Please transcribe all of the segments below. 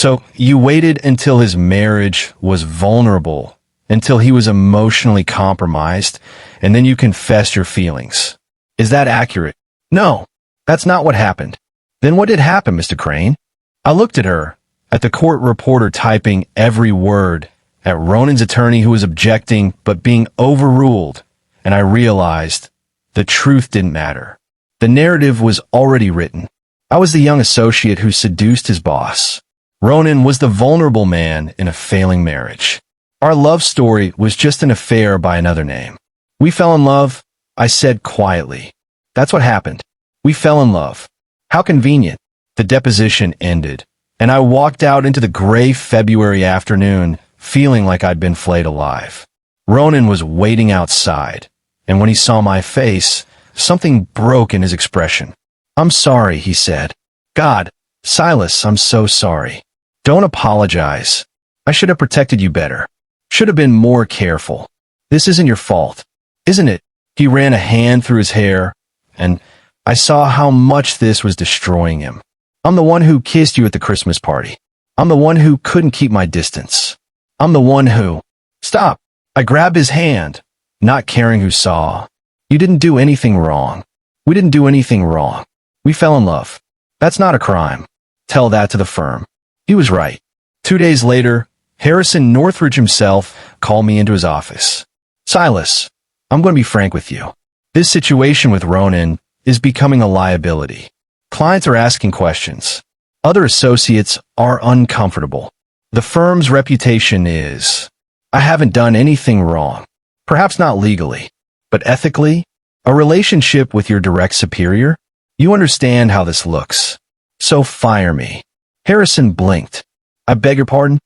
So you waited until his marriage was vulnerable, until he was emotionally compromised, and then you confessed your feelings. Is that accurate? No, that's not what happened. Then what did happen, Mr. Crane? I looked at her, at the court reporter typing every word, at Ronan's attorney who was objecting but being overruled, and I realized the truth didn't matter. The narrative was already written. I was the young associate who seduced his boss. Ronan was the vulnerable man in a failing marriage. Our love story was just an affair by another name. We fell in love, I said quietly. That's what happened. We fell in love. How convenient. The deposition ended, and I walked out into the gray February afternoon, feeling like I'd been flayed alive. Ronan was waiting outside, and when he saw my face, something broke in his expression. I'm sorry, he said. God, Silas, I'm so sorry. Don't apologize. I should have protected you better. Should have been more careful. This isn't your fault, isn't it? He ran a hand through his hair, and I saw how much this was destroying him. I'm the one who kissed you at the Christmas party. I'm the one who couldn't keep my distance. I'm the one who... Stop. I grabbed his hand, not caring who saw. You didn't do anything wrong. We didn't do anything wrong. We fell in love. That's not a crime. Tell that to the firm. He was right. 2 days later, Harrison Northridge himself called me into his office. Silas, I'm going to be frank with you. This situation with Ronan is becoming a liability. Clients are asking questions. Other associates are uncomfortable. The firm's reputation is, I haven't done anything wrong. Perhaps not legally, but ethically? A relationship with your direct superior? You understand how this looks. So fire me. Harrison blinked. I beg your pardon?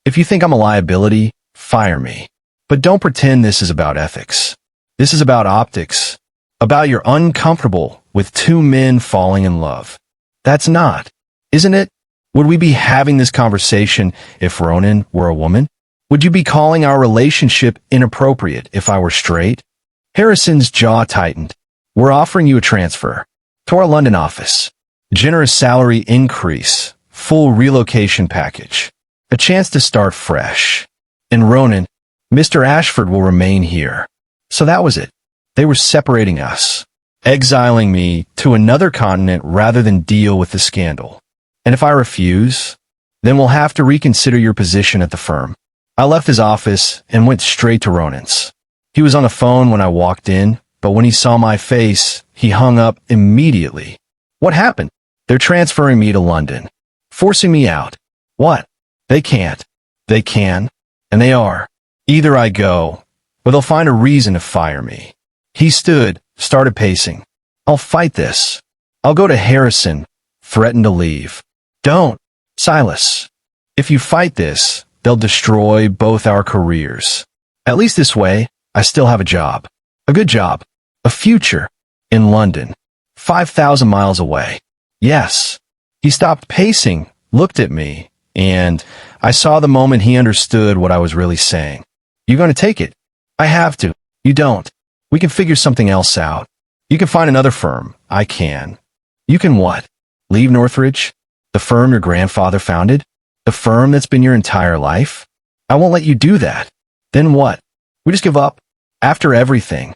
If you think I'm a liability, fire me. But don't pretend this is about ethics. This is about optics. About you're uncomfortable with two men falling in love. That's not, isn't it? Would we be having this conversation if Ronan were a woman? Would you be calling our relationship inappropriate if I were straight? Harrison's jaw tightened. We're offering you a transfer to our London office. Generous salary increase, full relocation package, a chance to start fresh. And Ronan, Mr. Ashford will remain here. So that was it. They were separating us, exiling me to another continent rather than deal with the scandal. And if I refuse, then we'll have to reconsider your position at the firm. I left his office and went straight to Ronan's. He was on the phone when I walked in, but when he saw my face, he hung up immediately. What happened? They're transferring me to London, forcing me out. What? They can't. They can, and they are. Either I go, or they'll find a reason to fire me. He stood, started pacing. I'll fight this. I'll go to Harrison, threaten to leave. Don't, Silas. If you fight this, they'll destroy both our careers. At least this way, I still have a job. A good job. A future. In London. 5,000 miles away. Yes. He stopped pacing, looked at me, and I saw the moment he understood what I was really saying. You going to take it? I have to. You don't. We can figure something else out. You can find another firm. I can. You can what? Leave Northridge? The firm your grandfather founded? The firm that's been your entire life? I won't let you do that. Then what? We just give up? After everything.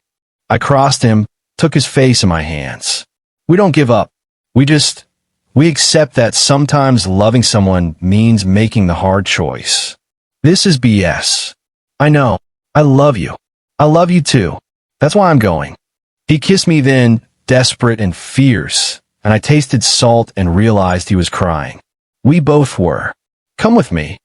I crossed him, took his face in my hands. We don't give up. We accept that sometimes loving someone means making the hard choice. This is BS. I know. I love you. I love you too. That's why I'm going. He kissed me then, desperate and fierce, and I tasted salt and realized he was crying. We both were. Come with me,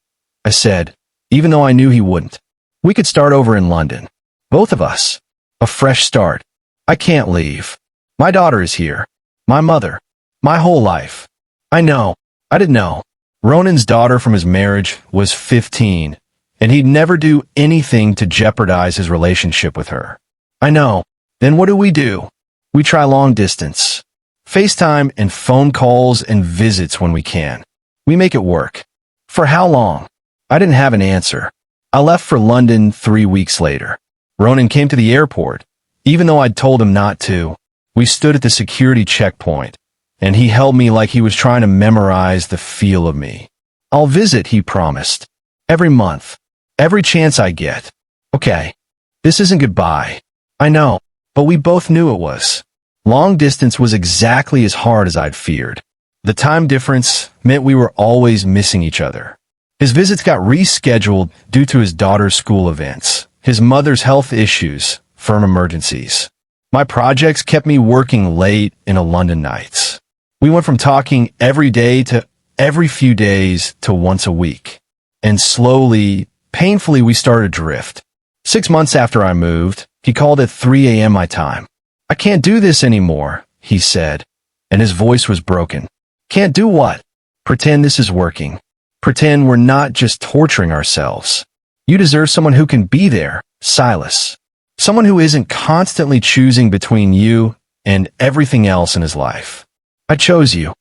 I said, even though I knew he wouldn't. We could start over in London. Both of us. A fresh start. I can't leave. My daughter is here. My mother. My whole life. I know. I didn't know. Ronan's daughter from his marriage was 15, and he'd never do anything to jeopardize his relationship with her. I know. Then what do? We try long distance. FaceTime and phone calls and visits when we can. We make it work. For how long? I didn't have an answer. I left for London 3 weeks later. Ronan came to the airport, even though I'd told him not to. We stood at the security checkpoint, and he held me like he was trying to memorize the feel of me. I'll visit, he promised. Every month. Every chance I get. Okay. This isn't goodbye. I know. But we both knew it was. Long distance was exactly as hard as I'd feared. The time difference meant we were always missing each other. His visits got rescheduled due to his daughter's school events, his mother's health issues, firm emergencies. My projects kept me working late in London nights. We went from talking every day to every few days to once a week. And slowly, painfully, we started to drift. 6 months after I moved, he called at 3 a.m. my time. I can't do this anymore, he said, and his voice was broken. Can't do what? Pretend this is working. Pretend we're not just torturing ourselves. You deserve someone who can be there, Silas. Someone who isn't constantly choosing between you and everything else in his life. I chose you,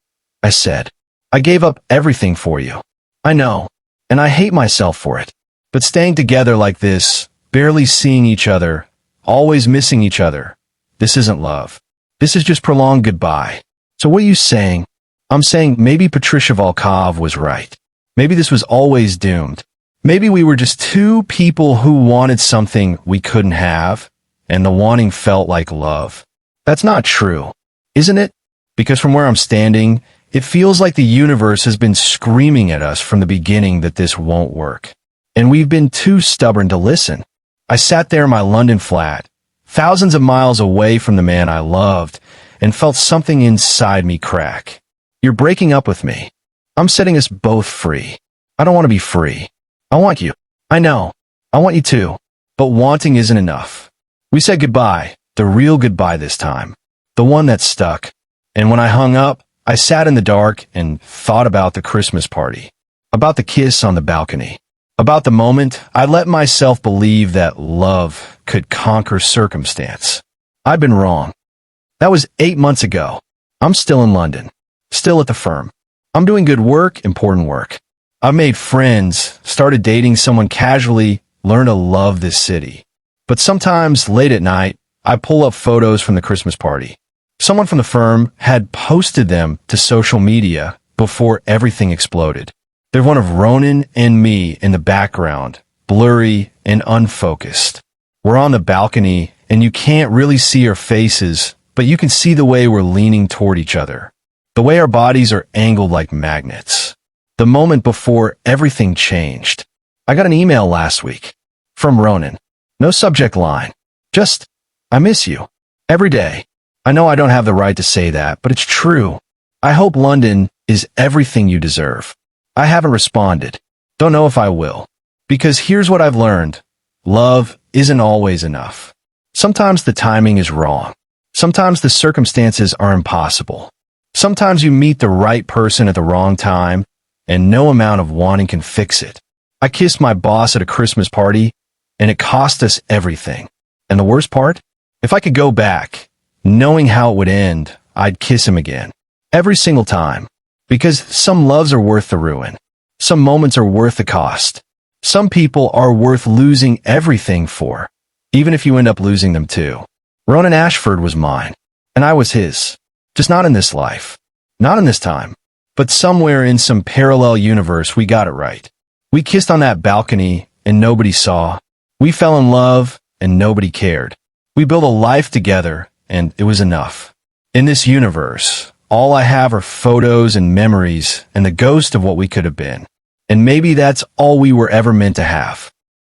I said. I gave up everything for you. I know, and I hate myself for it. But staying together like this, barely seeing each other, always missing each other, this isn't love. This is just prolonged goodbye. So what are you saying? I'm saying maybe Patricia Volkov was right. Maybe this was always doomed. Maybe we were just two people who wanted something we couldn't have, and the wanting felt like love. That's not true, isn't it? Because from where I'm standing, it feels like the universe has been screaming at us from the beginning that this won't work. And we've been too stubborn to listen. I sat there in my London flat, thousands of miles away from the man I loved, and felt something inside me crack. You're breaking up with me. I'm setting us both free. I don't want to be free. I want you. I know. I want you too. But wanting isn't enough. We said goodbye, the real goodbye this time. The one that stuck. And when I hung up, I sat in the dark and thought about the Christmas party. About the kiss on the balcony. About the moment I let myself believe that love could conquer circumstance. I'd been wrong. That was 8 months ago. I'm still in London. Still at the firm. I'm doing good work, important work. I've made friends, started dating someone casually, learned to love this city. But sometimes, late at night, I pull up photos from the Christmas party. Someone from the firm had posted them to social media before everything exploded. They're one of Ronan and me in the background, blurry and unfocused. We're on the balcony, and you can't really see our faces, but you can see the way we're leaning toward each other. The way our bodies are angled like magnets. The moment before everything changed. I got an email last week. From Ronan. No subject line. Just, I miss you. Every day. I know I don't have the right to say that, but it's true. I hope London is everything you deserve. I haven't responded. Don't know if I will. Because here's what I've learned. Love isn't always enough. Sometimes the timing is wrong. Sometimes the circumstances are impossible. Sometimes you meet the right person at the wrong time, and no amount of wanting can fix it. I kissed my boss at a Christmas party, and it cost us everything. And the worst part? If I could go back, knowing how it would end, I'd kiss him again. Every single time. Because some loves are worth the ruin. Some moments are worth the cost. Some people are worth losing everything for, even if you end up losing them too. Ronan Ashford was mine, and I was his. Just not in this life. Not in this time. But somewhere in some parallel universe, we got it right. We kissed on that balcony, and nobody saw. We fell in love, and nobody cared. We built a life together, and it was enough. In this universe, all I have are photos and memories and the ghost of what we could have been. And maybe that's all we were ever meant to have.